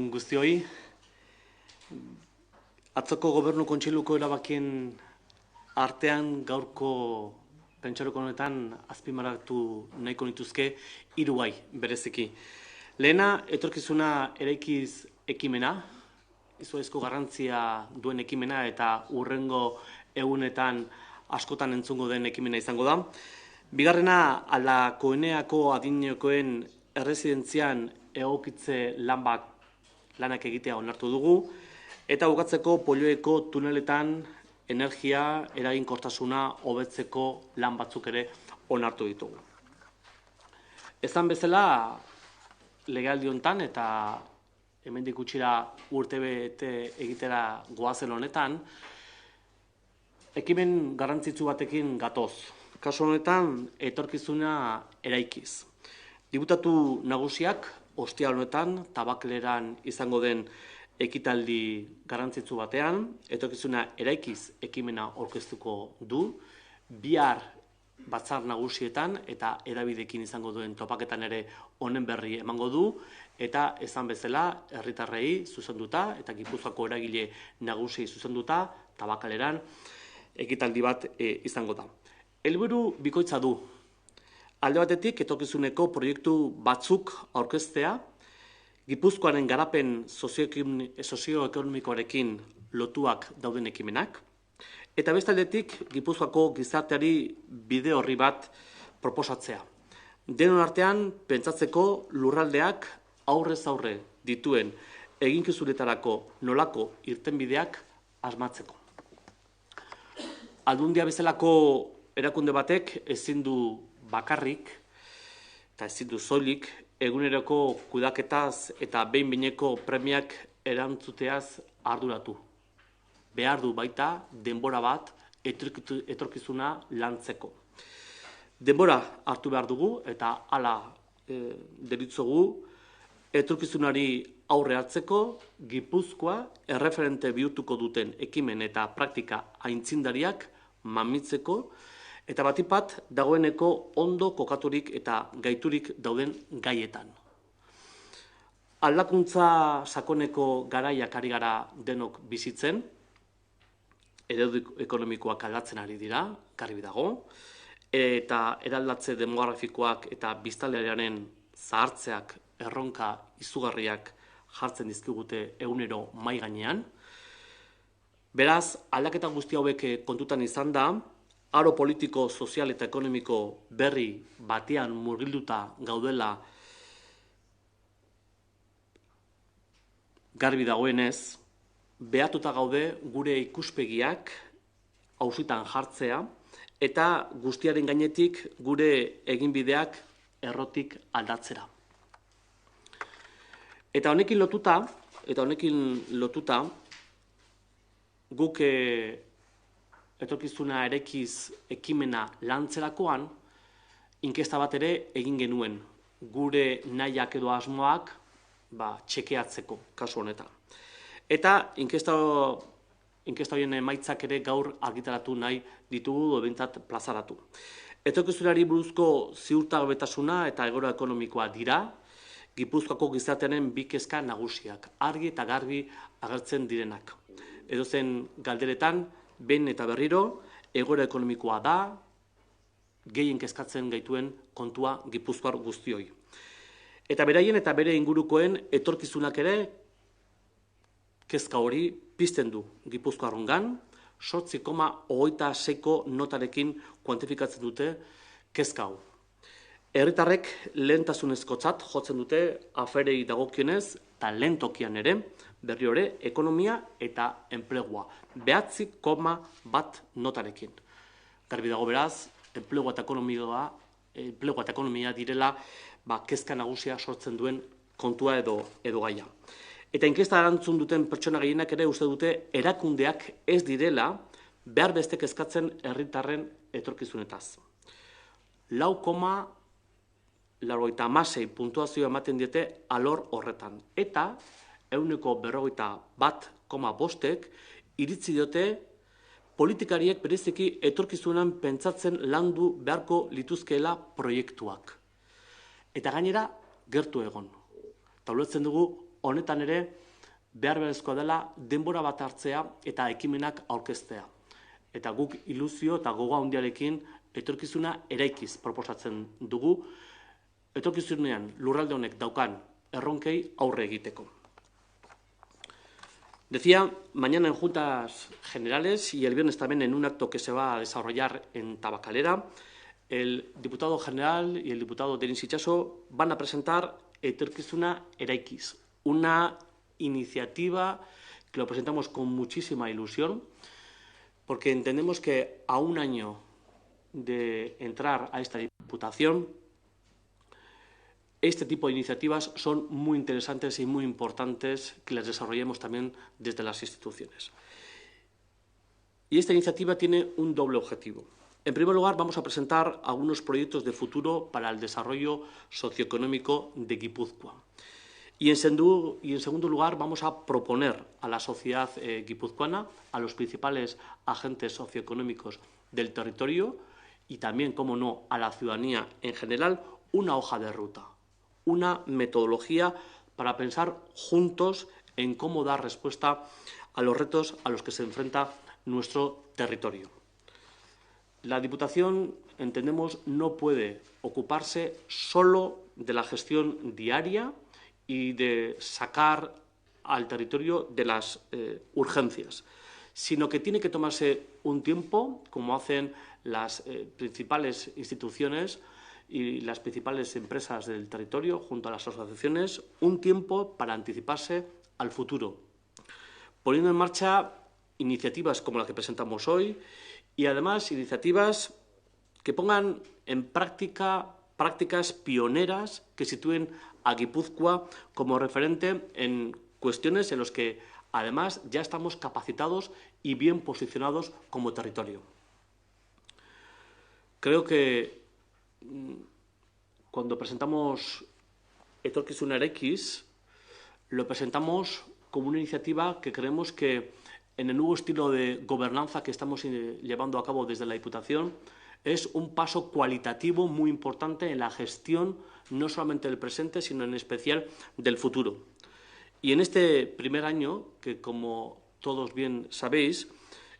on guztioi. Atzoko gobernu kontseiluko erabakien artean gaurko pentsaroko honetan azpimarratu nahiko nituzke hiru gai bereziki. Lehena, etorkizuna eraikiz ekimena, izugarrizko garrantzia duen ekimena eta hurrengo egunetan askotan entzungo den ekimena izango da. Bigarrena, Alakoeneako adinekoen erresidentzian egokitze lanak egitea onartu dugu, eta bukatzeko Polioeko tuneletan energia eraginkortasuna hobetzeko lan batzuk ere onartu ditugu. Esan bezala, legealdi honetan eta hemendik gutxira urtebete egitera goazen honetan, ekimen garrantzitsu batekin gatoz. Kasu honetan, etorkizuna eraikiz. Diputatu nagusiak, ostiral honetan, Tabakaleran izango den ekitaldi garrantzitsu batean, etorkizuna eraikiz ekimena aurkeztuko du, bihar batzar nagusietan eta hedabideekin izango duen topaketan ere honen berri emango du, eta esan bezala herritarrei zuzenduta eta Gipuzkoako eragile nagusiei zuzenduta Tabakaleran ekitaldi bat izango da. Helburu bikoitza du. Alde batetik etorkizuneko proiektu batzuk aurkeztea, Gipuzkoaren garapen sozioekonomikoarekin lotuak dauden ekimenak, eta bestaldetik Gipuzkoako gizarteari bide horri bat proposatzea. Denon artean, pentsatzeko lurraldeak aurrez aurre dituen eginkizunetarako nolako irtenbideak asmatzeko. Aldundia bezalako erakunde batek ezin du bakarrik, eta ezin du soilik, eguneroko kudaketaz eta behin-behineko premiak erantzuteaz arduratu. Behar du baita denbora bat etorkizuna lantzeko. Denbora hartu behar dugu eta hala deritzogu etorkizunari aurre hartzeko Gipuzkoa erreferente bihurtuko duten ekimen eta praktika aintzindariak mamitzeko, eta batipat dagoeneko ondo kokaturik eta gaiturik dauden gaietan. Aldakuntza sakoneko garaiak ari gara denok bizitzen, eredu ekonomikoak aldatzen ari dira, garbi dago, eta eraldatze demografikoak eta biztanlearen zahartzeak erronka izugarriak jartzen dizkigute egunero mahai gainean. Beraz, aldaketa guzti hauek kontutan izan da, aro politiko, sozial eta ekonomiko berri batean murgilduta gaudela garbi dagoenez, behatuta gaude gure ikuspegiak auzitan jartzea eta guztiaren gainetik gure eginbideak errotik aldatzera. Eta honekin lotuta, guk etorkizuna eraikiz ekimena lantzerakoan, inkesta bat ere egin genuen, gure nahiak edo asmoak txekeatzeko kasu honetan. Eta inkesta horien emaitzak ere gaur argitaratu nahi ditugu behintzat plazaratu. Etorkizunari buruzko ziurtagotasuna eta egoera ekonomikoa dira, Gipuzkoako gizartearen bi kezka nagusiak, argi eta garbi agertzen direnak. Edozen galderetan, behin eta berriro, egoera ekonomikoa da, gehien kezkatzen gaituen kontua Gipuzkoar guztioi. Eta beraien eta bere ingurukoen etorkizunak ere kezka hori pizten du Gipuzkoarrongan, 8,26 notarekin kuantifikatzen dute kezka hau. Herritarrek lehentasunezkotzat jotzen dute aferei dagokionez eta lehen tokian ere, berri hori, ekonomia eta enplegua. 9,1 notarekin. Garbi dago beraz, enplegua eta ekonomia direla kezka nagusia sortzen duen kontua edo gaia. Eta inkesta erantzun duten pertsona gehienak ere uste dute erakundeak ez direla behar beste kezkatzen herritarren etorkizunetaz. 4,96 puntuazioa ematen diete alor horretan. Eta 41,5 iritzi diote politikariek bereziki etorkizunan pentsatzen landu beharko lituzkeela proiektuak. Eta gainera, gertu egon. Eta ulertzen dugu honetan ere behar beharrezkoa dela denbora bat hartzea eta ekimenak aurkeztea. Eta guk iluzio eta gogo handiarekin etorkizuna eraikiz proposatzen dugu, etorkizunean lurralde honek daukan erronkei aurre egiteko. Decía, mañana en Juntas Generales y el viernes también en un acto que se va a desarrollar en Tabacalera, el diputado general y el diputado Denis Itxaso van a presentar Etorkizuna eraikiz, una iniciativa que lo presentamos con muchísima ilusión, porque entendemos que a un año de entrar a esta Diputación, este tipo de iniciativas son muy interesantes y muy importantes que las desarrollemos también desde las instituciones. Y esta iniciativa tiene un doble objetivo. En primer lugar, vamos a presentar algunos proyectos de futuro para el desarrollo socioeconómico de Guipúzcoa. Y en segundo lugar, vamos a proponer a la sociedad guipuzcoana, a los principales agentes socioeconómicos del territorio y también, como no, a la ciudadanía en general, una hoja de ruta, una metodología para pensar juntos en cómo dar respuesta a los retos a los que se enfrenta nuestro territorio. La Diputación, entendemos, no puede ocuparse solo de la gestión diaria y de sacar al territorio de las urgencias, sino que tiene que tomarse un tiempo, como hacen las principales instituciones y las principales empresas del territorio, junto a las asociaciones, un tiempo para anticiparse al futuro, poniendo en marcha iniciativas como la que presentamos hoy y, además, iniciativas que pongan en prácticas pioneras que sitúen a Guipúzcoa como referente en cuestiones en las que, además, ya estamos capacitados y bien posicionados como territorio. Creo que cuando presentamos Etorkizuna eraikiz, lo presentamos como una iniciativa que creemos que, en el nuevo estilo de gobernanza que estamos llevando a cabo desde la Diputación, es un paso cualitativo muy importante en la gestión no solamente del presente, sino en especial del futuro. Y en este primer año, que como todos bien sabéis,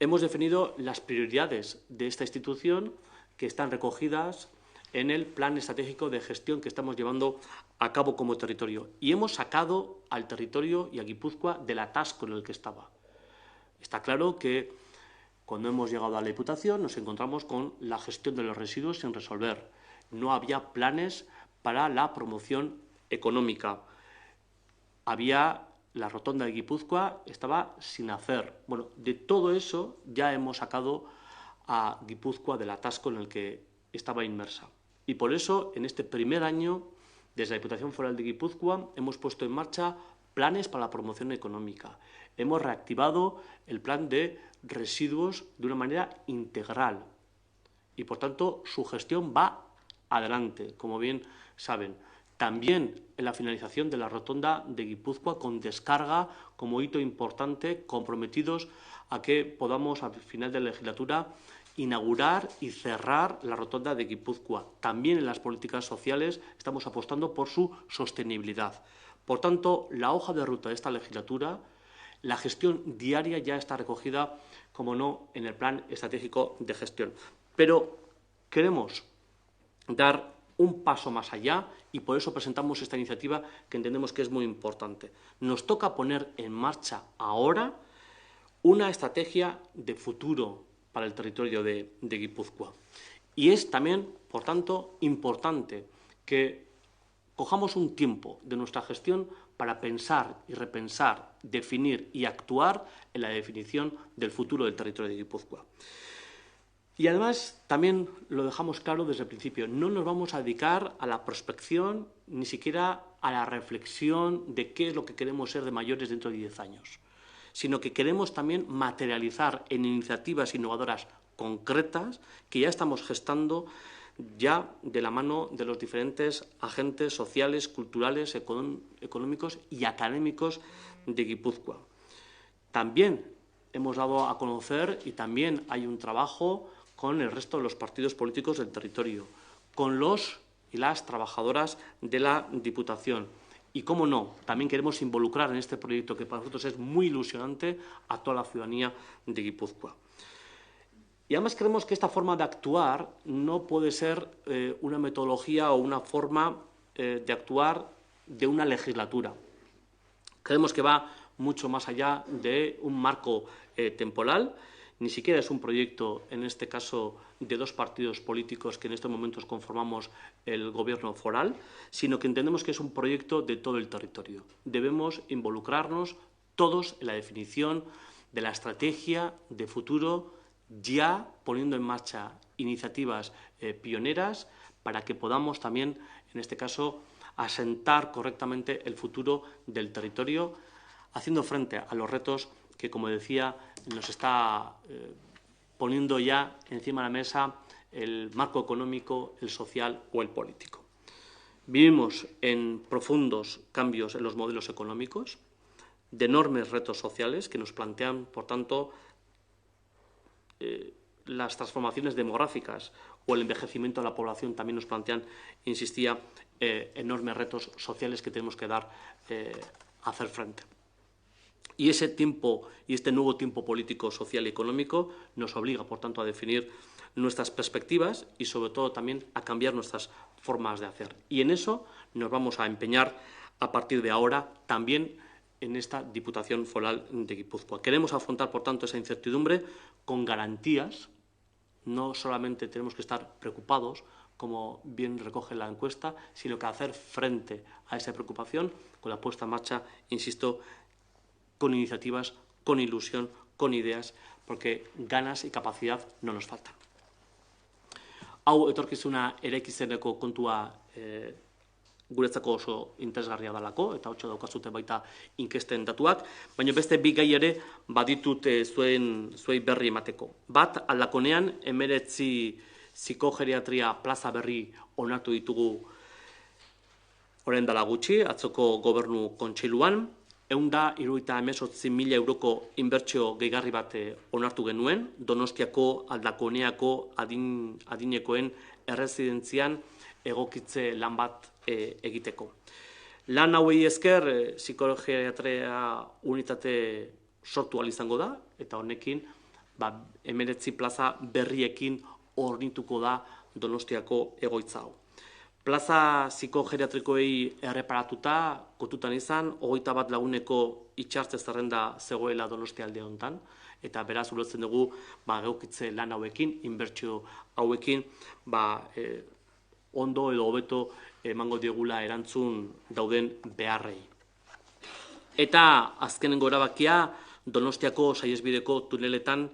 hemos definido las prioridades de esta institución que están recogidas en el Plan Estratégico de Gestión que estamos llevando a cabo como territorio. Y hemos sacado al territorio y a Guipúzcoa del atasco en el que estaba. Está claro que cuando hemos llegado a la Diputación nos encontramos con la gestión de los residuos sin resolver. No había planes para la promoción económica. La rotonda de Guipúzcoa estaba sin hacer. Bueno, de todo eso ya hemos sacado a Guipúzcoa del atasco en el que estaba inmersa. Y por eso, en este primer año, desde la Diputación Foral de Guipúzcoa, hemos puesto en marcha planes para la promoción económica. Hemos reactivado el plan de residuos de una manera integral y, por tanto, su gestión va adelante, como bien saben. También en la finalización de la rotonda de Guipúzcoa con descarga como hito importante, comprometidos a que podamos, al final de la legislatura, inaugurar y cerrar la rotonda de Guipúzcoa. También en las políticas sociales estamos apostando por su sostenibilidad. Por tanto, la hoja de ruta de esta legislatura, la gestión diaria ya está recogida, como no, en el Plan Estratégico de Gestión. Pero queremos dar un paso más allá y por eso presentamos esta iniciativa que entendemos que es muy importante. Nos toca poner en marcha ahora una estrategia de futuro para el territorio de Guipúzcoa. Y es también, por tanto, importante que cojamos un tiempo de nuestra gestión para pensar y repensar, definir y actuar en la definición del futuro del territorio de Guipúzcoa. Y además, también lo dejamos claro desde el principio, no nos vamos a dedicar a la prospección, ni siquiera a la reflexión de qué es lo que queremos ser de mayores dentro de 10 años, sino que queremos también materializar en iniciativas innovadoras concretas que ya estamos gestando ya de la mano de los diferentes agentes sociales, culturales, económicos y académicos de Guipúzcoa. También hemos dado a conocer y también hay un trabajo con el resto de los partidos políticos del territorio, con los y las trabajadoras de la Diputación Y, cómo no, también queremos involucrar en este proyecto, que para nosotros es muy ilusionante, a toda la ciudadanía de Guipúzcoa. Y además creemos que esta forma de actuar no puede ser una metodología o una forma de actuar de una legislatura. Creemos que va mucho más allá de un marco temporal. Ni siquiera es un proyecto, en este caso, de dos partidos políticos que en estos momentos conformamos el Gobierno foral, sino que entendemos que es un proyecto de todo el territorio. Debemos involucrarnos todos en la definición de la estrategia de futuro, ya poniendo en marcha iniciativas pioneras para que podamos también, en este caso, asentar correctamente el futuro del territorio, haciendo frente a los retos que, como decía, nos está poniendo ya encima de la mesa el marco económico, el social o el político. Vivimos en profundos cambios en los modelos económicos, de enormes retos sociales que nos plantean, por tanto, las transformaciones demográficas o el envejecimiento de la población también nos plantean, insistía, enormes retos sociales que tenemos que hacer frente. Y ese tiempo y este nuevo tiempo político, social y económico nos obliga, por tanto, a definir nuestras perspectivas y, sobre todo, también a cambiar nuestras formas de hacer. Y en eso nos vamos a empeñar a partir de ahora también en esta Diputación Foral de Guipúzcoa. Queremos afrontar, por tanto, esa incertidumbre con garantías. No solamente tenemos que estar preocupados, como bien recoge la encuesta, sino que hacer frente a esa preocupación con la puesta en marcha, insisto, con iniciativas, con ilusión, con ideas, porque ganas y capacidad no nos faltan. Hau etorkizuna eraikizeneko kontua guretzako oso interesgarria dalako, eta hotxe daukazute baita inkesten datuak, baina beste bi gai ere baditut zuei berri emateko. Bat, Aldakonean 19 psikogeriatria plaza berri onartu ditugu orain dela gutxi, atzoko gobernu kontseiluan, 178.000 euroko inbertsio gehigarri bat onartu genuen, Donostiako Aldakoneako adinekoen erresidentzian egokitze lan bat egiteko. Lan hauei esker, psikogeriatria unitate sortu ahal izango da, eta honekin 19 plaza berriekin hornituko da Donostiako egoitza hau. Plaza psikogeriatrikoei erreparatuta, kontutan izan, 21 laguneko itxartze zerrenda zegoela Donostialde honetan, eta beraz ulertzen dugu egokitze lan hauekin, inbertsio hauekin, ondo edo hobeto emango diegula erantzun dauden beharrei. Eta azkenengo erabakia Donostiako saihesbideko tuneletan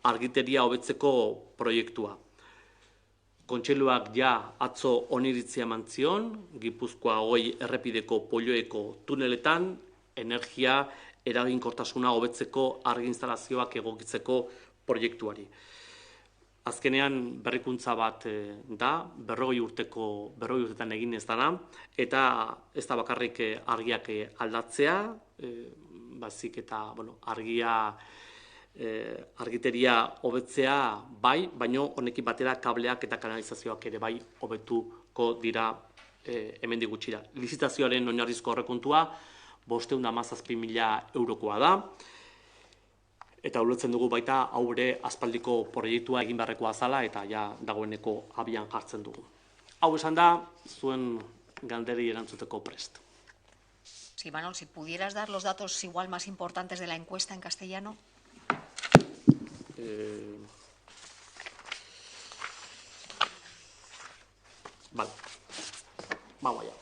argiteria hobetzeko proiektua. Kontseiluak ja atzo oniritzia eman zion, Gipuzkoa 20 errepideko Polloeko tuneletan energia eraginkortasuna hobetzeko argi instalazioak egokitzeko proiektuari. Azkenean berrikuntza bat da, 40 urtetan egin ez dana, eta ez da bakarrik argiak aldatzea, bazik eta argiteria hobetzea bai, baino honekin batera kableak eta kanalizazioak ere bai hobetuko dira hemendik gutxira. Lizitazioaren oinarrizko aurrekontua 517.000 eurokoa da, eta ulertzen dugu baita hau ere aspaldiko proiektua egin beharrekoa zala eta ja dagoeneko abian jartzen dugu. Hau esan da, zuen galderi erantzuteko prest. Sí, Manuel, si pudieras dar los datos igual más importantes de la encuesta en castellano. Vale, vamos allá.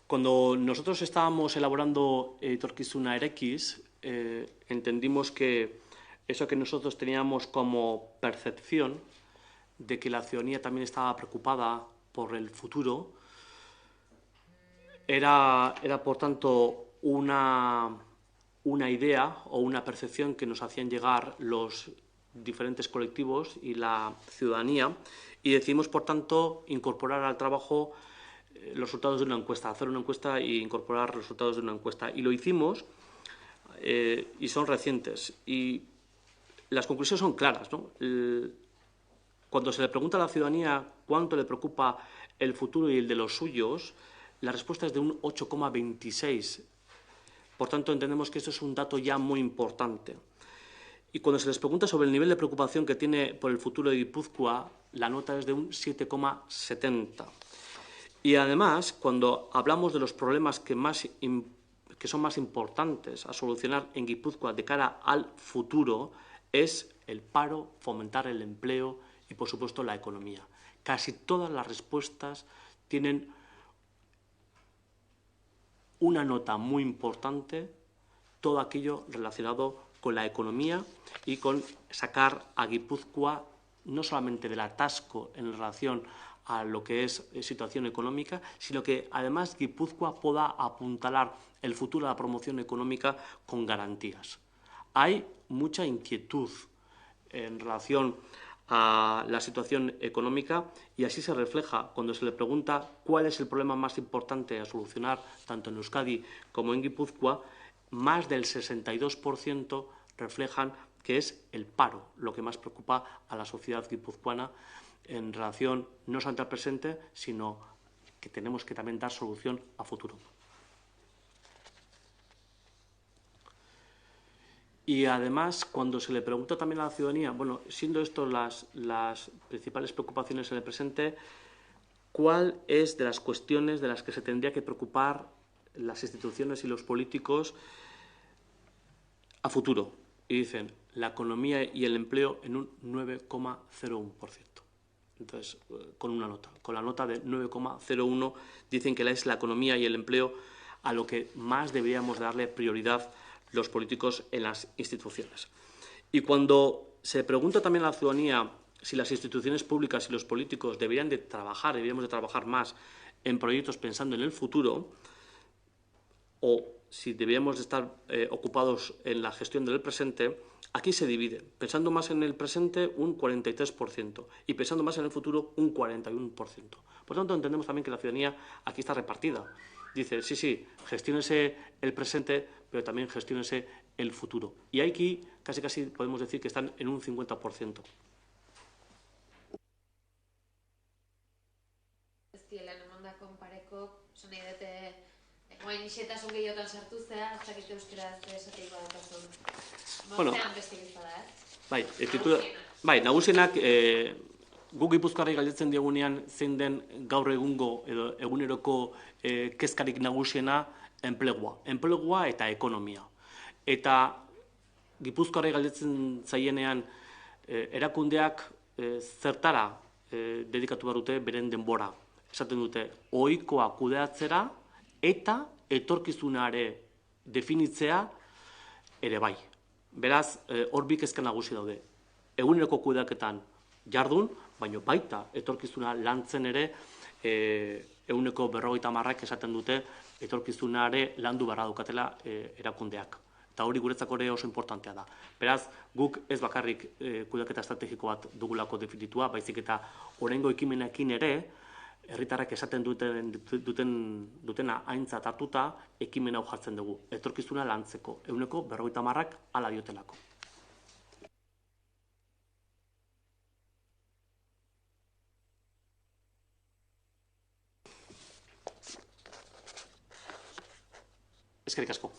Cuando nosotros estábamos elaborando Etorkizuna Erekiz, entendimos que eso que nosotros teníamos como percepción de que la ciudadanía también estaba preocupada por el futuro, era por tanto una idea o una percepción que nos hacían llegar los diferentes colectivos y la ciudadanía, y decidimos, por tanto, incorporar al trabajo los resultados de una encuesta, hacer una encuesta e incorporar los resultados de una encuesta. Y lo hicimos y son recientes. Y las conclusiones son claras, ¿no? Cuando se le pregunta a la ciudadanía cuánto le preocupa el futuro y el de los suyos, la respuesta es de un 8,26. Por tanto, entendemos que esto es un dato ya muy importante. Y cuando se les pregunta sobre el nivel de preocupación que tiene por el futuro de Guipúzcoa, la nota es de un 7,70. Y además, cuando hablamos de los problemas que son más importantes a solucionar en Guipúzcoa de cara al futuro, es el paro, fomentar el empleo y, por supuesto, la economía. Casi todas las respuestas tienen una nota muy importante, todo aquello relacionado con la economía y con sacar a Guipúzcoa no solamente del atasco en relación a lo que es situación económica, sino que además Guipúzcoa pueda apuntalar el futuro de la promoción económica con garantías. Hay mucha inquietud en relación a la situación económica y así se refleja cuando se le pregunta cuál es el problema más importante a solucionar tanto en Euskadi como en Guipúzcoa. Más del 62% reflejan que es el paro lo que más preocupa a la sociedad guipuzcoana en relación no solamente al presente, sino que tenemos que también dar solución a futuro. Y además, cuando se le pregunta también a la ciudadanía, bueno, siendo esto las principales preocupaciones en el presente, ¿cuál es de las cuestiones de las que se tendría que preocupar las instituciones y los políticos a futuro? Y dicen, la economía y el empleo en un 9,01%. Entonces, con la nota de 9,01 dicen que es la economía y el empleo a lo que más deberíamos darle prioridad los políticos en las instituciones. Y cuando se pregunta también a la ciudadanía si las instituciones públicas y los políticos deberíamos de trabajar más en proyectos pensando en el futuro, o si deberíamos de estar ocupados en la gestión del presente, aquí se divide. Pensando más en el presente, un 43%, y pensando más en el futuro, un 41%. Por tanto, entendemos también que la ciudadanía aquí está repartida. Dice, sí, gestiónese el presente, pero también gestiónese el futuro. Y aquí casi podemos decir que están en un 50%. Xetasun gehiotan sartu zea, ez dakit euskaraz esateikoa dakasun. Bueno, Beste bizpada, nagusienak guk Gipuzkoarrei galdetzen diegunean zein den gaur egungo edo eguneroko kezkarik nagusiena enplegua eta ekonomia. Eta Gipuzkoarrei galdetzen zaienean erakundeak zertara dedikatu behar dute beren denbora. Esaten dute, ohikoa kudeatzera eta etorkizunare definitzea ere bai. Beraz, hor bi kezka nagusi daude. Eguneroko kudeaketan jardun, baina baita etorkizuna lantzen ere ehuneko 50% esaten dute etorkizunare landu beharra daukatela erakundeak. Eta hori guretzako ere oso importantea da. Beraz, guk ez bakarrik kudeaketa estrategiko bat dugulako definitua, baizik eta oraingo ekimenekin ere, herritarrek esaten dutena aintzat hartuta ekimen hau jartzen dugu. Etorkizuna lantzeko, ehuneko 50% hala diotelako. Eskerrik asko.